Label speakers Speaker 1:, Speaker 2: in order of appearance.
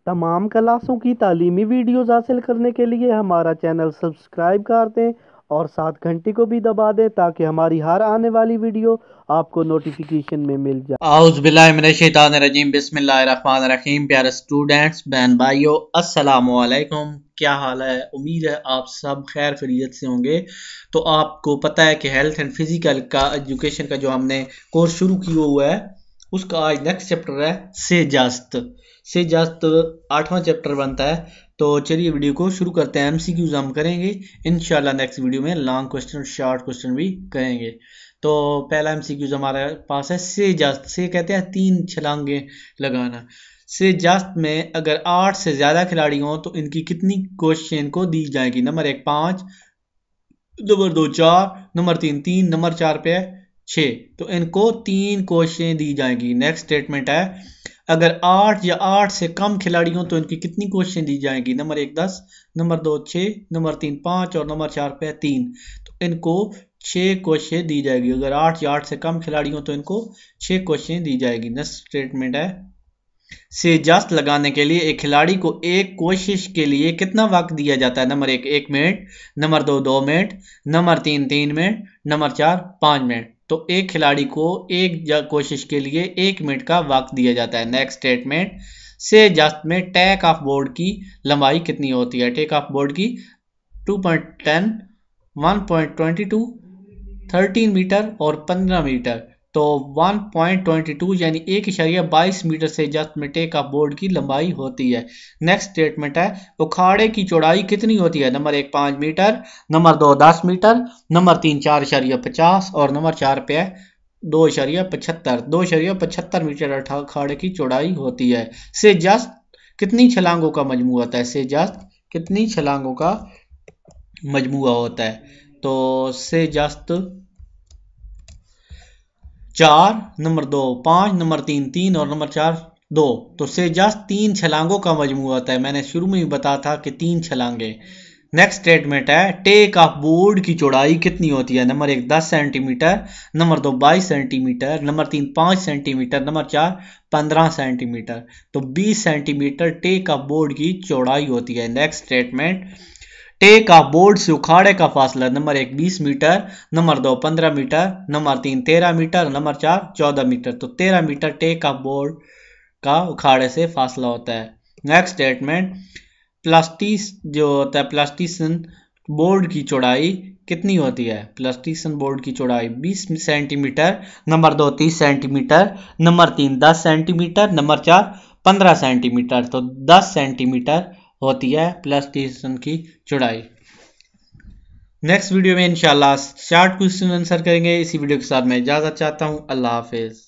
Speaker 1: तमाम क्लासों की तालीमी वीडियोज़ हासिल करने के लिए हमारा चैनल सब्सक्राइब कर दें और साथ घंटी को भी दबा दें ताकि हमारी हर आने वाली वीडियो आपको नोटिफिकेशन में मिल जाए।
Speaker 2: औज़ुबिल्लाहिमिनश्शैतानिर्रजीम बिस्मिल्लाहिर्रहमानिर्रहीम। प्यारे स्टूडेंट्स, बहन भाइयों, अस्सलामु अलैकुम। क्या हाल है? उम्मीद है आप सब खैर खैरियत से होंगे। तो आपको पता है कि हेल्थ एंड फिजिकल का एजुकेशन का जो हमने कोर्स शुरू किया हुआ है उसका आज नेक्स्ट चैप्टर है से जस्त 8वां चैप्टर बनता है। तो चलिए वीडियो को शुरू करते हैं। एमसीक्यूज हम करेंगे इंशाल्लाह। नेक्स्ट वीडियो में लॉन्ग क्वेश्चन शॉर्ट क्वेश्चन भी करेंगे। तो पहला एमसीक्यूज हमारे पास है से जस्त। से कहते हैं 3 छलांगे लगाना। से जस्त में अगर 8 से ज्यादा खिलाड़ी हों तो इनकी कितनी क्वेश्चन को दी जाएगी? नंबर 1 5, नंबर 2 4, नंबर 3 3, नंबर 4 पे 6। तो इनको 3 क्वेश्चन दी जाएगी। नेक्स्ट स्टेटमेंट है अगर 8 या 8 से कम खिलाड़ी हों तो इनकी कितनी क्वेश्चन दी जाएगी? नंबर 1 10, नंबर 2 6, नंबर 3 5 और नंबर 4 पे 3। तो इनको 6 क्वेश्चन दी जाएगी। अगर 8 या 8 से कम खिलाड़ी हों तो इनको 6 क्वेश्चन दी जाएगी। नेक्स्ट स्टेटमेंट है से जस्ट लगाने के लिए एक खिलाड़ी को एक कोशिश के लिए कितना वक्त दिया जाता है? Number 1 minute, number 2 minute, number 3 minute, number 4 5 minute. तो एक खिलाड़ी को एक कोशिश के लिए 1 मिनट का वक्त दिया जाता है। नेक्स्ट स्टेटमेंट से जस्ट में टेक ऑफ बोर्ड की लंबाई कितनी होती है? टेक ऑफ बोर्ड की 2.10, 1.22, 13 मीटर और 15 मीटर। तो 1.22 यानी 1.22 मीटर से जस्ट में टेक ऑफ बोर्ड की लंबाई होती है। नेक्स्ट स्टेटमेंट है उखाड़े की चौड़ाई कितनी होती है? Number 1 5 metre, number 2 10 metre, number 3 4.50 और नंबर 4 पे 2.75 मीटर उखाड़े की चौड़ाई होती है। से जस्ट कितनी छलांगों का मजमू होता है? से जस्ट कितनी छलांगों का मजमुआ होता है? तो से जस्ट 4, नंबर 2 5, नंबर 3 और नंबर 4 2। तो से जस्ट 3 छलांगों का मजमू होता है। मैंने शुरू में ही बताया था कि 3 छलांगे। नेक्स्ट स्टेटमेंट है टेक ऑफ बोर्ड की चौड़ाई कितनी होती है? Number 1 10 centimetre, number 2 22 centimetre, number 3 5 centimetre, number 4 15 centimetre. तो 20 सेंटीमीटर टेक ऑफ बोर्ड की चौड़ाई होती है। Next statement take off board से उखाड़े का फासला। Number 1 20 metre, number 2 15 metre, number 3 13 metre, number 4 14 metre. तो 13 मीटर टेक ऑफ बोर्ड का उखाड़े से फासला होता है। नेक्स्ट स्टेटमेंट प्लास्टिस जो होता है प्लास्टिसन बोर्ड की चौड़ाई कितनी होती है? प्लास्टिसन बोर्ड की चौड़ाई 20 centimetre, number 2 30 centimetre, number 3 10 centimetre, number 4 15 centimetre. तो 10 सेंटीमीटर होती है प्लास्टिसन की चौड़ाई। नेक्स्ट वीडियो में इंशाल्लाह शॉर्ट क्वेश्चन आंसर करेंगे। इसी वीडियो के साथ मैं इजाजत चाहता हूँ। अल्लाह हाफिज।